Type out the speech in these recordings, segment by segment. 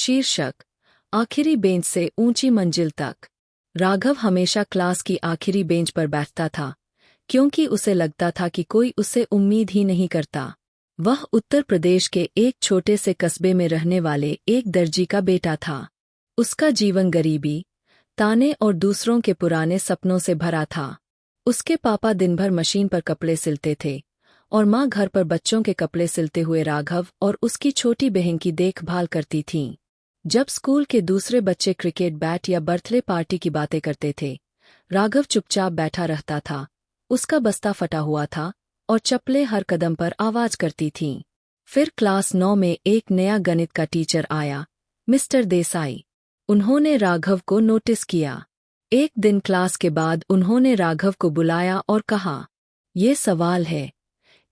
शीर्षक आखिरी बेंच से ऊंची मंजिल तक। राघव हमेशा क्लास की आखिरी बेंच पर बैठता था, क्योंकि उसे लगता था कि कोई उससे उम्मीद ही नहीं करता। वह उत्तर प्रदेश के एक छोटे से कस्बे में रहने वाले एक दर्जी का बेटा था। उसका जीवन गरीबी, ताने और दूसरों के पुराने सपनों से भरा था। उसके पापा दिन भर मशीन पर कपड़े सिलते थे और माँ घर पर बच्चों के कपड़े सिलते हुए राघव और उसकी छोटी बहन की देखभाल करती थीं। जब स्कूल के दूसरे बच्चे क्रिकेट बैट या बर्थडे पार्टी की बातें करते थे, राघव चुपचाप बैठा रहता था। उसका बस्ता फटा हुआ था और चप्पलें हर कदम पर आवाज करती थीं। फिर क्लास 9 में एक नया गणित का टीचर आया, मिस्टर देसाई। उन्होंने राघव को नोटिस किया। एक दिन क्लास के बाद उन्होंने राघव को बुलाया और कहा, "ये सवाल है,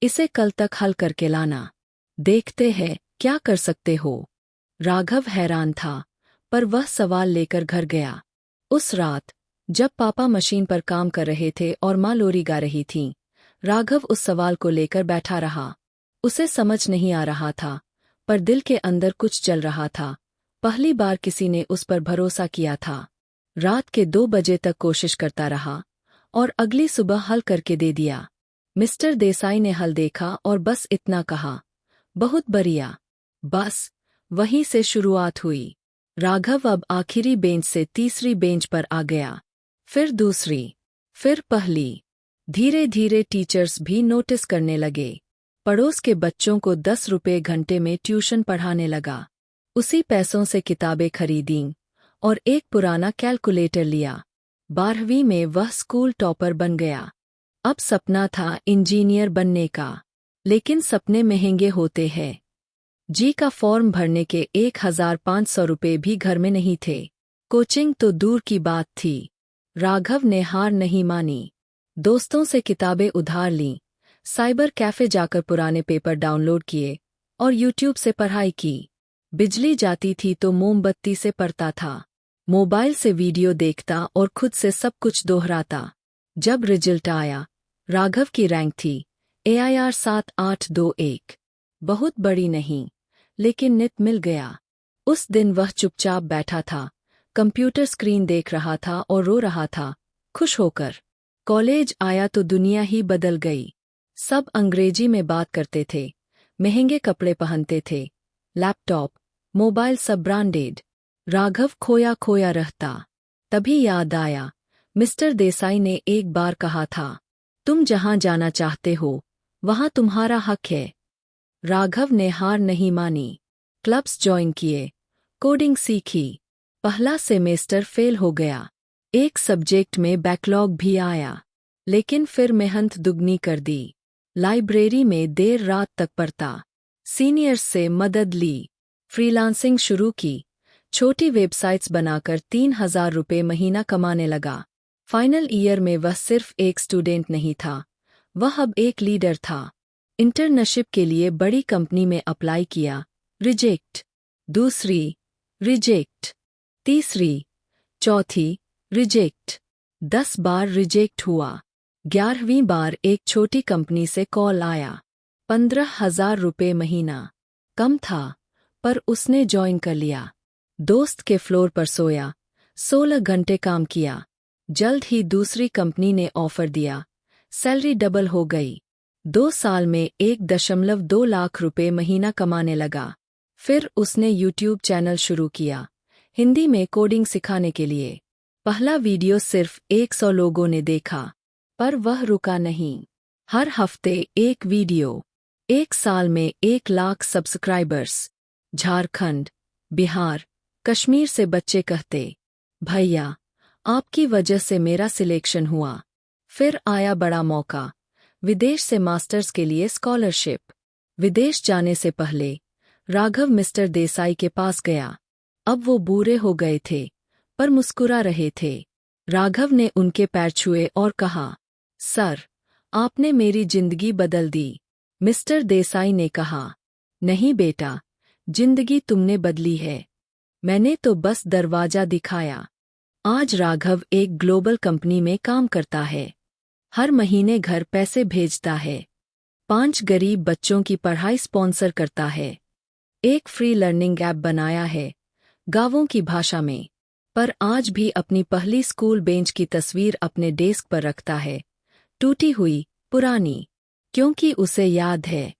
इसे कल तक हल करके लाना। देखते हैं क्या कर सकते हो।" राघव हैरान था, पर वह सवाल लेकर घर गया। उस रात, जब पापा मशीन पर काम कर रहे थे और माँ लोरी गा रही थीं, राघव उस सवाल को लेकर बैठा रहा। उसे समझ नहीं आ रहा था, पर दिल के अंदर कुछ चल रहा था। पहली बार किसी ने उस पर भरोसा किया था। रात के 2 बजे तक कोशिश करता रहा और अगली सुबह हल करके दे दिया। मिस्टर देसाई ने हल देखा और बस इतना कहा, "बहुत बढ़िया।" बस वहीं से शुरुआत हुई। राघव अब आखिरी बेंच से तीसरी बेंच पर आ गया, फिर दूसरी, फिर पहली। धीरे धीरे टीचर्स भी नोटिस करने लगे। पड़ोस के बच्चों को 10 रुपये घंटे में ट्यूशन पढ़ाने लगा। उसी पैसों से किताबें खरीदीं और एक पुराना कैलकुलेटर लिया। 12वीं में वह स्कूल टॉपर बन गया। अब सपना था इंजीनियर बनने का, लेकिन सपने महंगे होते हैं। जी का फॉर्म भरने के 1500 रुपये भी घर में नहीं थे। कोचिंग तो दूर की बात थी। राघव ने हार नहीं मानी। दोस्तों से किताबें उधार लीं, साइबर कैफे जाकर पुराने पेपर डाउनलोड किए और यूट्यूब से पढ़ाई की। बिजली जाती थी तो मोमबत्ती से पढ़ता था। मोबाइल से वीडियो देखता और खुद से सब कुछ दोहराता। जब रिजल्ट आया, राघव की रैंक थी AIR 7821। बहुत बड़ी नहीं, लेकिन नित मिल गया। उस दिन वह चुपचाप बैठा था, कंप्यूटर स्क्रीन देख रहा था और रो रहा था, खुश होकर। कॉलेज आया तो दुनिया ही बदल गई। सब अंग्रेजी में बात करते थे, महंगे कपड़े पहनते थे, लैपटॉप, मोबाइल सब ब्रांडेड। राघव खोया खोया रहता। तभी याद आया, मिस्टर देसाई ने एक बार कहा था, "तुम जहां जाना चाहते हो, वहां तुम्हारा हक है।" राघव ने हार नहीं मानी। क्लब्स ज्वाइन किए, कोडिंग सीखी। पहला सेमेस्टर फेल हो गया। एक सब्जेक्ट में बैकलॉग भी आया, लेकिन फिर मेहनत दुगनी कर दी। लाइब्रेरी में देर रात तक पढ़ता, सीनियर्स से मदद ली, फ्रीलांसिंग शुरू की, छोटी वेबसाइट्स बनाकर 3000 रुपये महीना कमाने लगा। फाइनल ईयर में वह सिर्फ एक स्टूडेंट नहीं था, वह अब एक लीडर था। इंटर्नशिप के लिए बड़ी कंपनी में अप्लाई किया, रिजेक्ट। दूसरी, रिजेक्ट। तीसरी, चौथी, रिजेक्ट। 10 बार रिजेक्ट हुआ। 11वीं बार एक छोटी कंपनी से कॉल आया, 15,000 रुपये महीना। कम था, पर उसने ज्वाइन कर लिया। दोस्त के फ्लोर पर सोया, 16 घंटे काम किया। जल्द ही दूसरी कंपनी ने ऑफर दिया, सैलरी डबल हो गई। 2 साल में 1.2 लाख रुपये महीना कमाने लगा। फिर उसने यूट्यूब चैनल शुरू किया, हिंदी में कोडिंग सिखाने के लिए। पहला वीडियो सिर्फ 100 लोगों ने देखा, पर वह रुका नहीं। हर हफ्ते एक वीडियो। 1 साल में 1 लाख सब्सक्राइबर्स। झारखंड, बिहार, कश्मीर से बच्चे कहते, "भैया, आपकी वजह से मेरा सिलेक्शन हुआ।" फिर आया बड़ा मौका, विदेश से मास्टर्स के लिए स्कॉलरशिप। विदेश जाने से पहले राघव मिस्टर देसाई के पास गया। अब वो बूढ़े हो गए थे, पर मुस्कुरा रहे थे। राघव ने उनके पैर छुए और कहा, "सर, आपने मेरी जिंदगी बदल दी।" मिस्टर देसाई ने कहा, "नहीं बेटा, जिंदगी तुमने बदली है। मैंने तो बस दरवाजा दिखाया।" आज राघव एक ग्लोबल कंपनी में काम करता है। हर महीने घर पैसे भेजता है। 5 गरीब बच्चों की पढ़ाई स्पॉन्सर करता है। एक फ्री लर्निंग ऐप बनाया है, गाँवों की भाषा में। पर आज भी अपनी पहली स्कूल बेंच की तस्वीर अपने डेस्क पर रखता है, टूटी हुई, पुरानी, क्योंकि उसे याद है।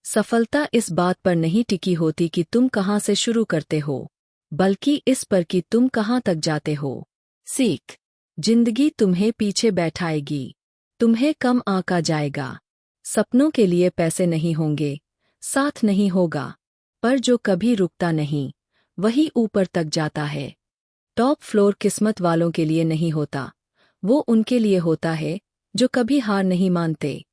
सफलता इस बात पर नहीं टिकी होती कि तुम कहाँ से शुरू करते हो, बल्कि इस पर कि तुम कहाँ तक जाते हो। सीख। जिंदगी तुम्हें पीछे बैठाएगी, तुम्हें कम आंका जाएगा। सपनों के लिए पैसे नहीं होंगे, साथ नहीं होगा, पर जो कभी रुकता नहीं, वही ऊपर तक जाता है। टॉप फ्लोर किस्मत वालों के लिए नहीं होता, वो उनके लिए होता है जो कभी हार नहीं मानते।